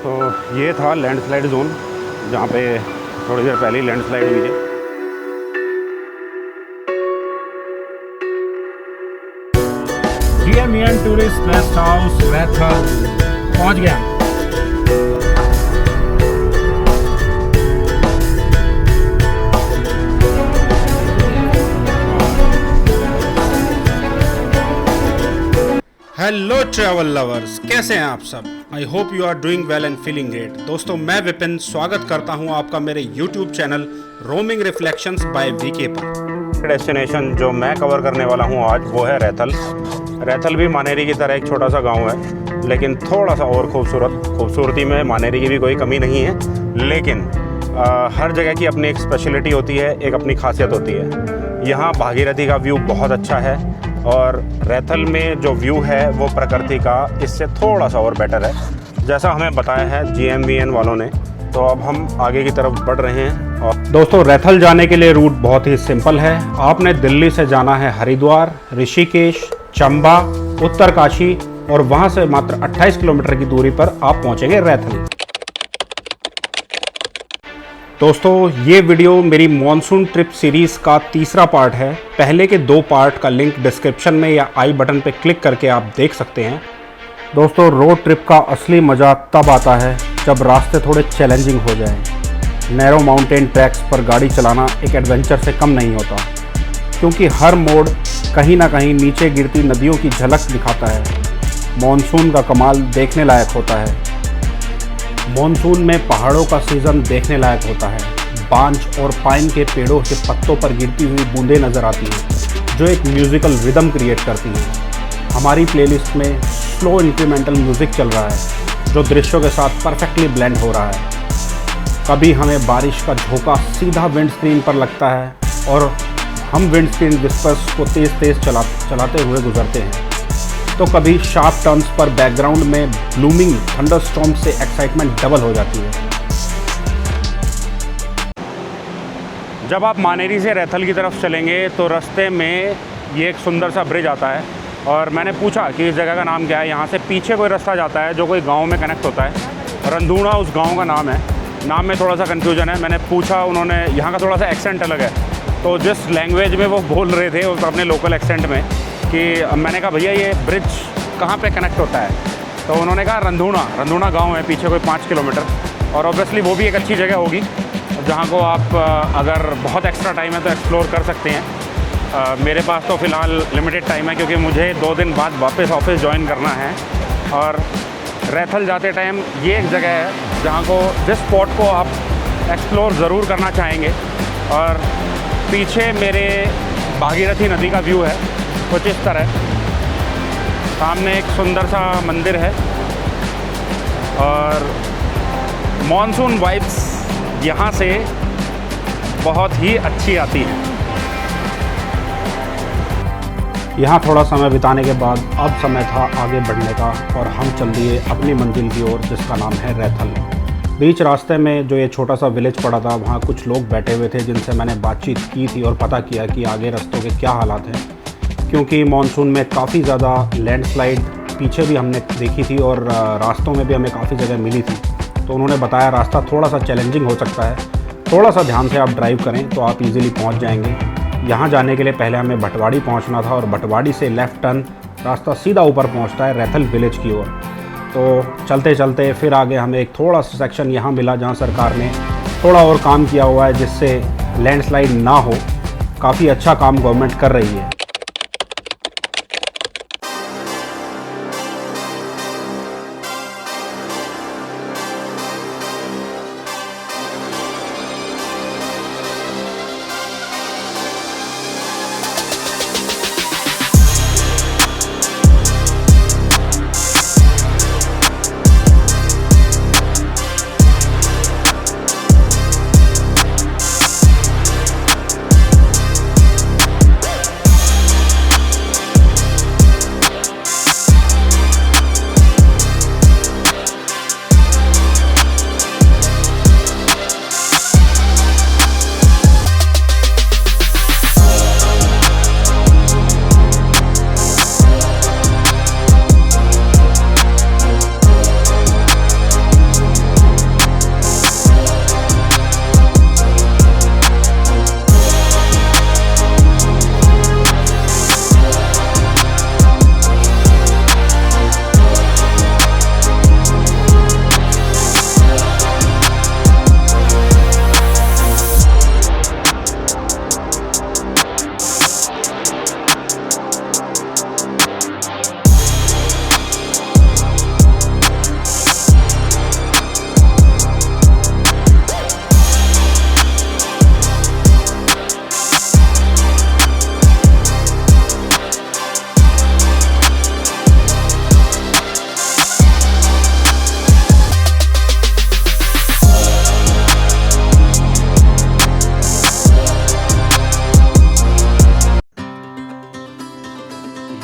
तो ये था लैंडस्लाइड जोन जहाँ पे थोड़ी देर पहले ही लैंडस्लाइड हुई है। GMEN tourist guest house Raithal पहुँच गया। हेलो ट्रैवल लवर्स, कैसे हैं आप सब? I hope you are doing well and feeling great. दोस्तों, मैं विपिन स्वागत करता हूं आपका मेरे YouTube channel Roaming Reflections by VK पर। डेस्टिनेशन जो मैं कवर करने वाला हूं आज वो है रैथल। रैथल भी मानेरी की तरह एक छोटा सा गांव है, लेकिन थोड़ा सा और खूबसूरती में मानेरी की भी कोई कमी नहीं है। लेकिन हर जगह की अपनी एक स्पेशलिटी होती है, एक अपनी खासियत होती है। यहाँ भागीरथी का व्यू बहुत अच्छा है और रैथल में जो व्यू है वो प्रकृति का इससे थोड़ा सा और बेटर है, जैसा हमें बताया है GMVN वालों ने। तो अब हम आगे की तरफ बढ़ रहे हैं। और दोस्तों, रैथल जाने के लिए रूट बहुत ही सिंपल है। आपने दिल्ली से जाना है हरिद्वार, ऋषिकेश, चंबा, उत्तरकाशी और वहाँ से मात्र 28 किलोमीटर की दूरी पर आप पहुँचेंगे रैथल। दोस्तों, ये वीडियो मेरी मॉनसून ट्रिप सीरीज़ का तीसरा पार्ट है। पहले के 2 पार्ट का लिंक डिस्क्रिप्शन में या आई बटन पे क्लिक करके आप देख सकते हैं। दोस्तों, रोड ट्रिप का असली मज़ा तब आता है जब रास्ते थोड़े चैलेंजिंग हो जाएं। नैरो माउंटेन ट्रैक्स पर गाड़ी चलाना एक एडवेंचर से कम नहीं होता, क्योंकि हर मोड़ कहीं ना कहीं नीचे गिरती नदियों की झलक दिखाता है। मॉनसून का कमाल देखने लायक होता है। मॉनसून में पहाड़ों का सीज़न देखने लायक होता है। बांज और पाइन के पेड़ों के पत्तों पर गिरती हुई बूंदें नज़र आती हैं, जो एक म्यूज़िकल रिदम क्रिएट करती हैं। हमारी प्लेलिस्ट में स्लो इंक्रीमेंटल म्यूज़िक चल रहा है, जो दृश्यों के साथ परफेक्टली ब्लेंड हो रहा है। कभी हमें बारिश का झोंका सीधा विंडस्क्रीन पर लगता है और हम विंडस्क्रीन विस्पर्स को तेज़ चलाते हुए गुजरते हैं। तो कभी शार्प टर्न्स पर बैकग्राउंड में ब्लूमिंग थंडरस्टॉर्म से एक्साइटमेंट डबल हो जाती है। जब आप मानेरी से रैथल की तरफ चलेंगे तो रास्ते में ये एक सुंदर सा ब्रिज आता है और मैंने पूछा कि इस जगह का नाम क्या है। यहाँ से पीछे कोई रास्ता जाता है जो कोई गांव में कनेक्ट होता है। रंधुणा उस गांव का नाम है। नाम में थोड़ा सा कन्फ्यूजन है। मैंने पूछा, उन्होंने यहाँ का थोड़ा सा एक्सेंट अलग है, तो जिस लैंग्वेज में वो बोल रहे थे उस अपने लोकल एक्सेंट में, कि मैंने कहा भैया ये ब्रिज कहाँ पे कनेक्ट होता है, तो उन्होंने कहा रंधुणा गांव है पीछे कोई 5 किलोमीटर। और ऑब्वियसली वो भी एक अच्छी जगह होगी जहाँ को आप अगर बहुत एक्स्ट्रा टाइम है तो एक्सप्लोर कर सकते हैं। मेरे पास तो फ़िलहाल लिमिटेड टाइम है, क्योंकि मुझे 2 दिन बाद वापस ऑफिस ज्वाइन करना है। और रैथल जाते टाइम ये एक जगह है जहाँ को जिस स्पॉट को आप एक्सप्लोर ज़रूर करना चाहेंगे। और पीछे मेरे भागीरथी नदी का व्यू है कुछ इस तरह। सामने एक सुंदर सा मंदिर है और मॉनसून वाइब्स यहाँ से बहुत ही अच्छी आती है। यहाँ थोड़ा समय बिताने के बाद अब समय था आगे बढ़ने का और हम चल दिए अपनी मंजिल की ओर, जिसका नाम है रैथल। बीच रास्ते में जो ये छोटा सा विलेज पड़ा था, वहाँ कुछ लोग बैठे हुए थे जिनसे मैंने बातचीत की थी और पता किया कि आगे रास्तों के क्या हालात हैं, क्योंकि मॉनसून में काफ़ी ज़्यादा लैंडस्लाइड पीछे भी हमने देखी थी और रास्तों में भी हमें काफ़ी जगह मिली थी। तो उन्होंने बताया रास्ता थोड़ा सा चैलेंजिंग हो सकता है, थोड़ा सा ध्यान से आप ड्राइव करें तो आप इजीली पहुंच जाएंगे। यहाँ जाने के लिए पहले हमें भटवाड़ी पहुंचना था और भटवाड़ी से लेफ़्ट टर्न रास्ता सीधा ऊपर पहुँचता है रैथल विलेज की ओर। तो चलते चलते फिर आगे हमें एक थोड़ा सा सेक्शन यहाँ मिला जहाँ सरकार ने थोड़ा और काम किया हुआ है जिससे लैंडस्लाइड ना हो। काफ़ी अच्छा काम गवर्नमेंट कर रही है।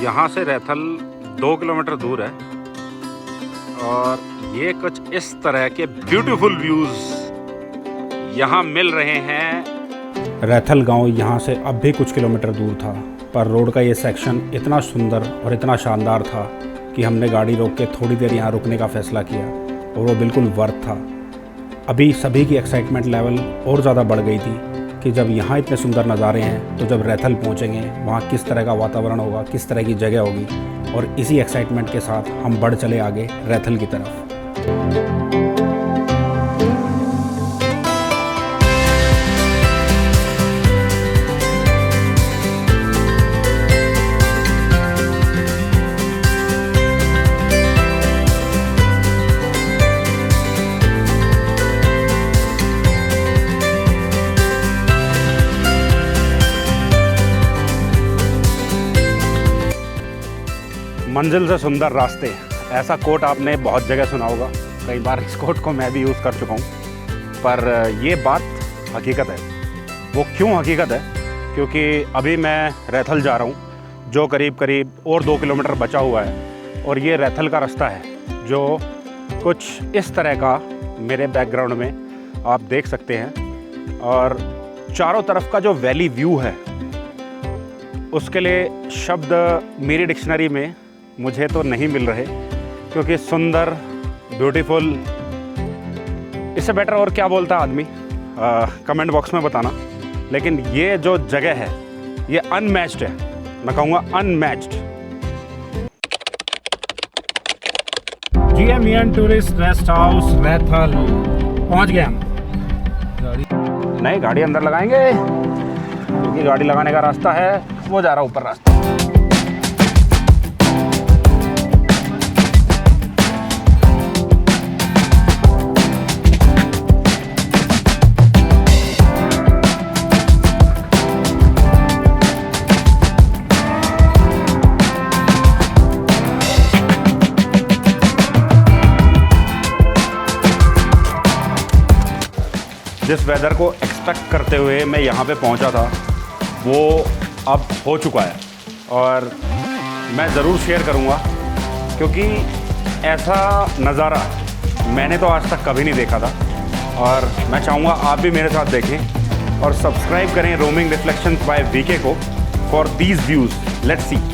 यहाँ से रैथल 2 किलोमीटर दूर है और ये कुछ इस तरह के ब्यूटीफुल व्यूज़ यहाँ मिल रहे हैं। रैथल गांव यहाँ से अब भी कुछ किलोमीटर दूर था, पर रोड का ये सेक्शन इतना सुंदर और इतना शानदार था कि हमने गाड़ी रोक के थोड़ी देर यहाँ रुकने का फ़ैसला किया और वो बिल्कुल वर्थ था। अभी सभी की एक्साइटमेंट लेवल और ज़्यादा बढ़ गई थी कि जब यहाँ इतने सुंदर नज़ारे हैं तो जब रैथल पहुँचेंगे वहाँ किस तरह का वातावरण होगा, किस तरह की जगह होगी। और इसी एक्साइटमेंट के साथ हम बढ़ चले आगे रैथल की तरफ। मंजिल से सुंदर रास्ते, ऐसा कोट आपने बहुत जगह सुना होगा। कई बार इस कोट को मैं भी यूज़ कर चुका हूँ, पर ये बात हकीकत है। वो क्यों हकीकत है? क्योंकि अभी मैं रैथल जा रहा हूँ, जो करीब करीब और 2 किलोमीटर बचा हुआ है। और ये रैथल का रास्ता है जो कुछ इस तरह का मेरे बैकग्राउंड में आप देख सकते हैं। और चारों तरफ का जो वैली व्यू है, उसके लिए शब्द मेरी डिक्शनरी में मुझे तो नहीं मिल रहे, क्योंकि सुंदर, ब्यूटीफुल, इससे बेटर और क्या बोलता आदमी, कमेंट बॉक्स में बताना। लेकिन ये जो जगह है ये अनमैच्ड है, मैं कहूँगा unmatched. GMEN tourist rest house Raithal पहुंच गए हम। नहीं, गाड़ी अंदर लगाएंगे क्योंकि गाड़ी लगाने का रास्ता है वो जा रहा ऊपर रास्ता। जिस वेदर को एक्सपेक्ट करते हुए मैं यहाँ पे पहुँचा था वो अब हो चुका है और मैं ज़रूर शेयर करूँगा, क्योंकि ऐसा नज़ारा मैंने तो आज तक कभी नहीं देखा था। और मैं चाहूँगा आप भी मेरे साथ देखें और सब्सक्राइब करें रोमिंग रिफ्लेक्शंस बाय वीके को for these views. Let's see.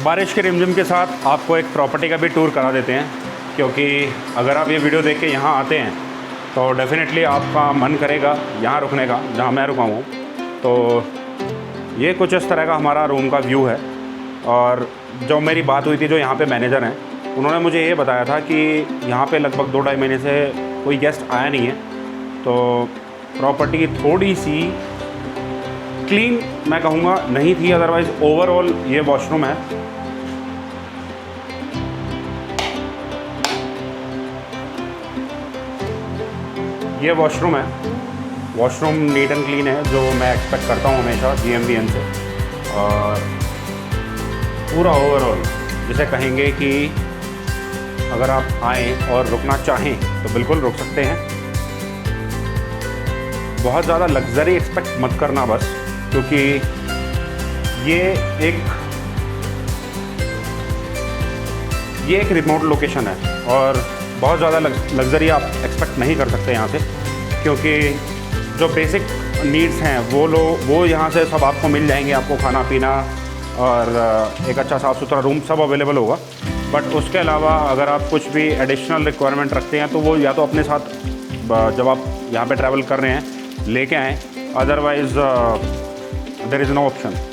बारिश के रिमझिम के साथ आपको एक प्रॉपर्टी का भी टूर करा देते हैं, क्योंकि अगर आप ये वीडियो देख के यहाँ आते हैं तो डेफ़िनेटली आपका मन करेगा यहाँ रुकने का, जहाँ मैं रुका हूँ। तो ये कुछ इस तरह का हमारा रूम का व्यू है। और जो मेरी बात हुई थी जो यहाँ पे मैनेजर हैं, उन्होंने मुझे ये बताया था कि यहाँ पे लगभग 2-2.5 महीने से कोई गेस्ट आया नहीं है। तो प्रॉपर्टी थोड़ी सी क्लीन मैं कहूँगा नहीं थी, अदरवाइज़ ओवरऑल ये वॉशरूम है। ये वॉशरूम है, वॉशरूम नीट एंड क्लीन है, जो मैं एक्सपेक्ट करता हूँ हमेशा GMBN से। और पूरा ओवरऑल जिसे कहेंगे कि अगर आप आएँ और रुकना चाहें तो बिल्कुल रुक सकते हैं। बहुत ज़्यादा लग्जरी एक्सपेक्ट मत करना बस, क्योंकि ये एक रिमोट लोकेशन है और बहुत ज़्यादा लग्जरी आप एक्सपेक्ट नहीं कर सकते यहाँ से, क्योंकि जो बेसिक नीड्स हैं वो यहाँ से सब आपको मिल जाएंगे। आपको खाना पीना और एक अच्छा साफ़ सुथरा रूम सब अवेलेबल होगा। बट उसके अलावा अगर आप कुछ भी एडिशनल रिक्वायरमेंट रखते हैं तो वो या तो अपने साथ जब आप यहाँ पे ट्रैवल कर रहे हैं लेके आएँ, otherwise there is no option.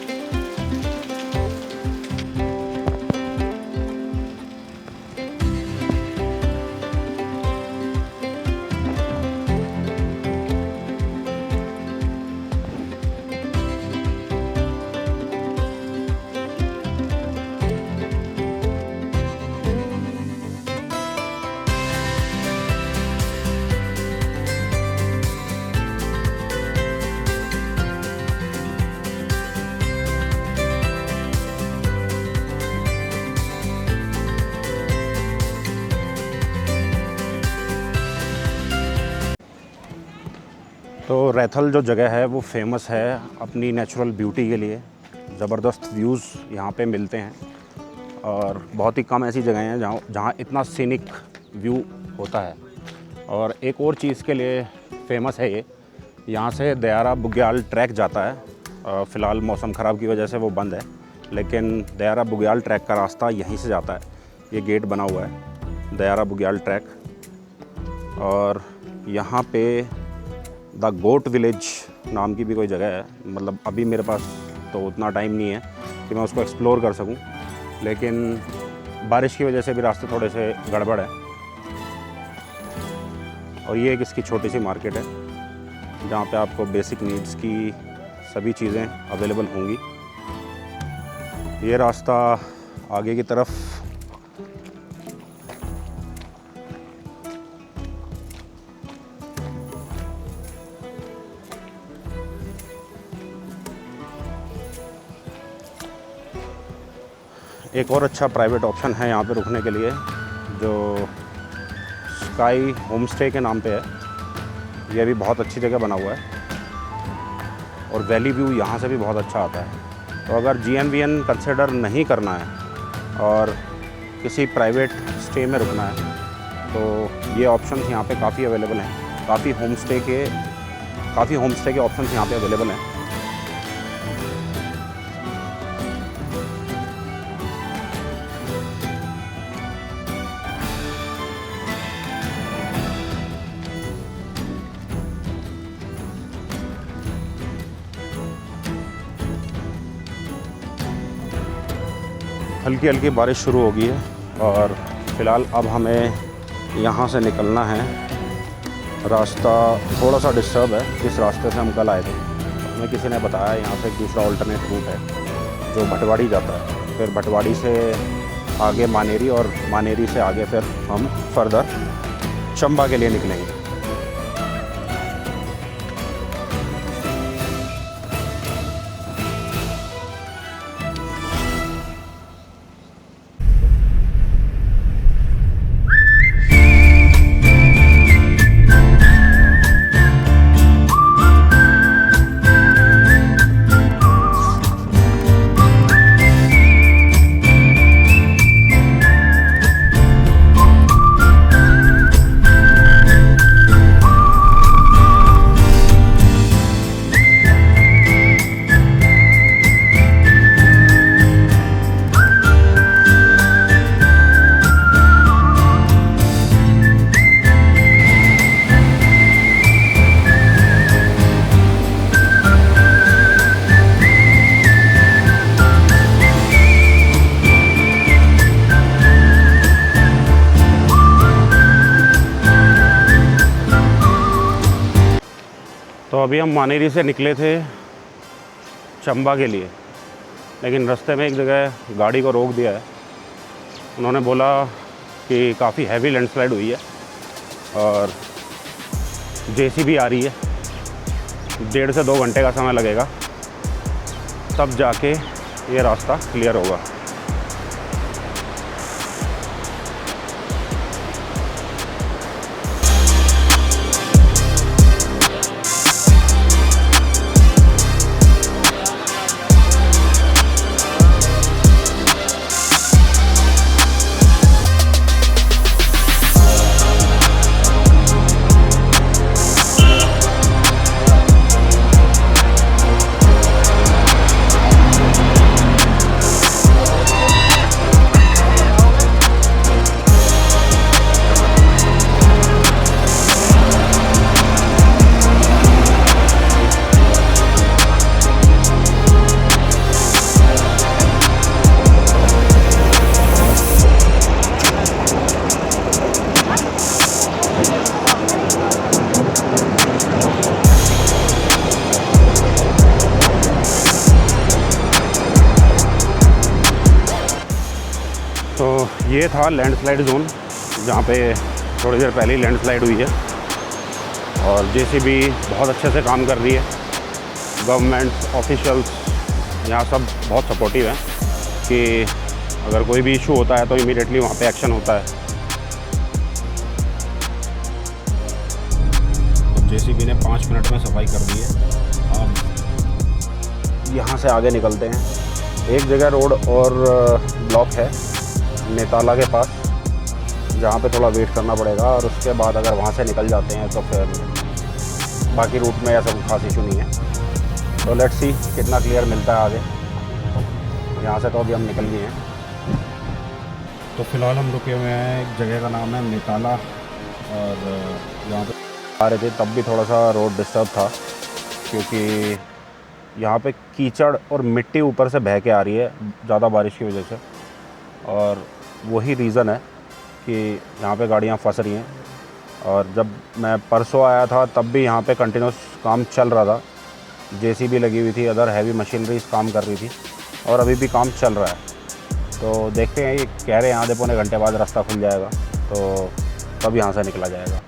तो रैथल जो जगह है वो फेमस है अपनी नेचुरल ब्यूटी के लिए। ज़बरदस्त व्यूज़ यहाँ पे मिलते हैं और बहुत ही कम ऐसी जगह हैं जहाँ इतना सीनिक व्यू होता है। और एक और चीज़ के लिए फेमस है ये, यहाँ से दयारा बुग्याल ट्रैक जाता है। फ़िलहाल मौसम ख़राब की वजह से वो बंद है, लेकिन दयारा बुग्याल ट्रैक का रास्ता यहीं से जाता है। ये गेट बना हुआ है दयारा बुग्याल ट्रैक, और यहाँ पे द गोट विलेज नाम की भी कोई जगह है। मतलब अभी मेरे पास तो उतना टाइम नहीं है कि मैं उसको एक्सप्लोर कर सकूं, लेकिन बारिश की वजह से भी रास्ते थोड़े से गड़बड़ है। और ये एक इसकी छोटी सी मार्केट है जहाँ पे आपको बेसिक नीड्स की सभी चीज़ें अवेलेबल होंगी। ये रास्ता आगे की तरफ एक और अच्छा प्राइवेट ऑप्शन है यहाँ पे रुकने के लिए, जो स्काई होम स्टे के नाम पे है। ये भी बहुत अच्छी जगह बना हुआ है और वैली व्यू यहाँ से भी बहुत अच्छा आता है। तो अगर GNVN कंसिडर नहीं करना है और किसी प्राइवेट स्टे में रुकना है तो ये ऑप्शंस यहाँ पे काफ़ी अवेलेबल हैं। काफ़ी होम स्टे के ऑप्शंस यहाँ पे अवेलेबल हैं। हल्की हल्की बारिश शुरू हो गई है और फ़िलहाल अब हमें यहाँ से निकलना है। रास्ता थोड़ा सा डिस्टर्ब है, इस रास्ते से हम कल आए थे। हमें किसी ने बताया यहाँ से एक दूसरा ऑल्टरनेट रूट है जो भटवाड़ी जाता है, फिर भटवाड़ी से आगे मानेरी और मानेरी से आगे फिर हम फर्दर चंबा के लिए निकलेंगे। तो अभी हम मानेरी से निकले थे चंबा के लिए, लेकिन रास्ते में एक जगह गाड़ी को रोक दिया है। उन्होंने बोला कि काफ़ी हैवी लैंडस्लाइड हुई है और JCB आ रही है, 1.5 से 2 घंटे का समय लगेगा, तब जाके ये रास्ता क्लियर होगा। तो ये था लैंडस्लाइड जोन जहाँ पे थोड़ी देर पहले ही लैंडस्लाइड हुई है और JCB बहुत अच्छे से काम कर रही है। गवर्नमेंट ऑफिशियल्स यहाँ सब बहुत सपोर्टिव हैं कि अगर कोई भी इशू होता है तो इमीडिएटली वहाँ पे एक्शन होता है। जेसीबी ने 5 मिनट में सफाई कर दी है। अब यहाँ से आगे निकलते हैं। एक जगह रोड और ब्लॉक है नेताला के पास, जहाँ पे थोड़ा वेट करना पड़ेगा, और उसके बाद अगर वहाँ से निकल जाते हैं तो फिर बाकी रूट में ऐसा कोई खास इशू नहीं है। तो लेट्स सी कितना क्लियर मिलता है आगे। यहाँ से तो अभी हम निकल गए हैं। तो फ़िलहाल हम रुके हुए हैं, एक जगह का नाम है नेताला, और यहाँ पे आ रहे थे तब भी थोड़ा सा रोड डिस्टर्ब था, क्योंकि यहाँ पे कीचड़ और मिट्टी ऊपर से बह के आ रही है ज़्यादा बारिश की वजह से, और वही रीज़न है कि यहाँ पे गाड़ियाँ फंस रही हैं। और जब मैं परसों आया था तब भी यहाँ पे कंटिन्यूस काम चल रहा था, जेसीबी लगी हुई थी, अदर हैवी मशीनरीज काम कर रही थी, और अभी भी काम चल रहा है। तो देखते हैं, ये कह रहे हैं आधे पौने घंटे बाद रास्ता खुल जाएगा, तो तब यहाँ से निकला जाएगा।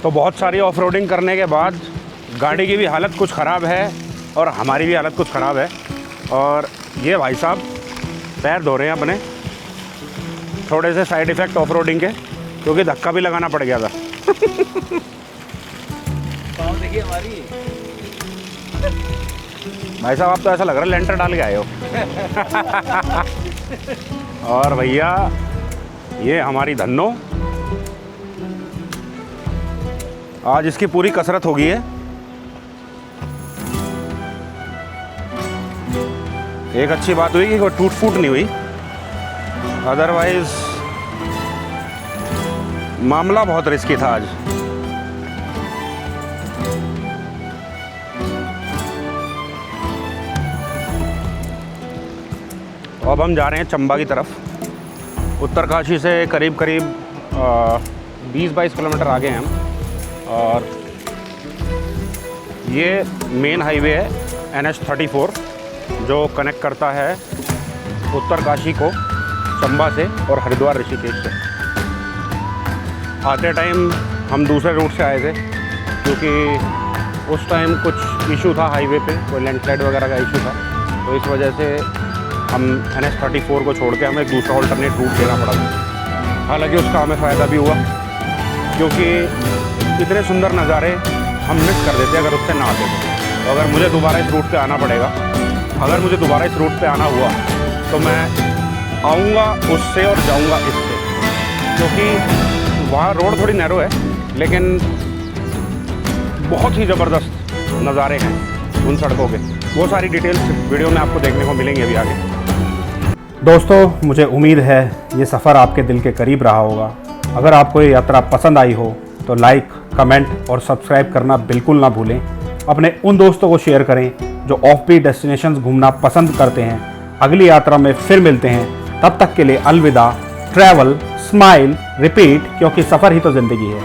तो बहुत सारी ऑफ रोडिंग करने के बाद गाड़ी की भी हालत कुछ ख़राब है और हमारी भी हालत कुछ ख़राब है। और ये भाई साहब पैर धो रहे हैं अपने, थोड़े से साइड इफ़ेक्ट ऑफ रोडिंग के, क्योंकि धक्का भी लगाना पड़ गया था। देखिए हमारी भाई साहब आप तो ऐसा लग रहा है लेंटर डाल के आए हो। और भैया ये हमारी धन्नो, आज इसकी पूरी कसरत हो गई है। एक अच्छी बात हुई कि कोई टूट फूट नहीं हुई, अदरवाइज मामला बहुत रिस्की था आज। तो अब हम जा रहे हैं चंबा की तरफ। उत्तरकाशी से करीब 20-22 किलोमीटर आगे हैं हम। और ये मेन हाईवे है NH-34 जो कनेक्ट करता है उत्तरकाशी को चंबा से और हरिद्वार ऋषिकेश से। आते टाइम हम दूसरे रूट से आए थे क्योंकि उस टाइम कुछ इशू था हाईवे पे, कोई लैंडस्लाइड वगैरह का इशू था, तो इस वजह से हम NH-34 को छोड़ के हमें एक दूसरा ऑल्टरनेट रूट लेना पड़ा था। हालांकि उसका हमें फ़ायदा भी हुआ क्योंकि इतने सुंदर नज़ारे हम मिस कर देते अगर उससे ना आते तो। अगर मुझे दोबारा इस रूट पे आना पड़ेगा, अगर मुझे दोबारा इस रूट पे आना हुआ तो मैं आऊँगा उससे और जाऊँगा इससे, क्योंकि वहाँ रोड थोड़ी नैरो है लेकिन बहुत ही ज़बरदस्त नज़ारे हैं उन सड़कों के। वो सारी डिटेल्स वीडियो में आपको देखने को मिलेंगी अभी आगे। दोस्तों, मुझे उम्मीद है ये सफ़र आपके दिल के करीब रहा होगा। अगर आपको ये यात्रा पसंद आई हो तो लाइक, कमेंट और सब्सक्राइब करना बिल्कुल ना भूलें। अपने उन दोस्तों को शेयर करें जो ऑफ बीट डेस्टिनेशंस घूमना पसंद करते हैं। अगली यात्रा में फिर मिलते हैं, तब तक के लिए अलविदा। ट्रैवल, स्माइल, रिपीट, क्योंकि सफ़र ही तो ज़िंदगी है।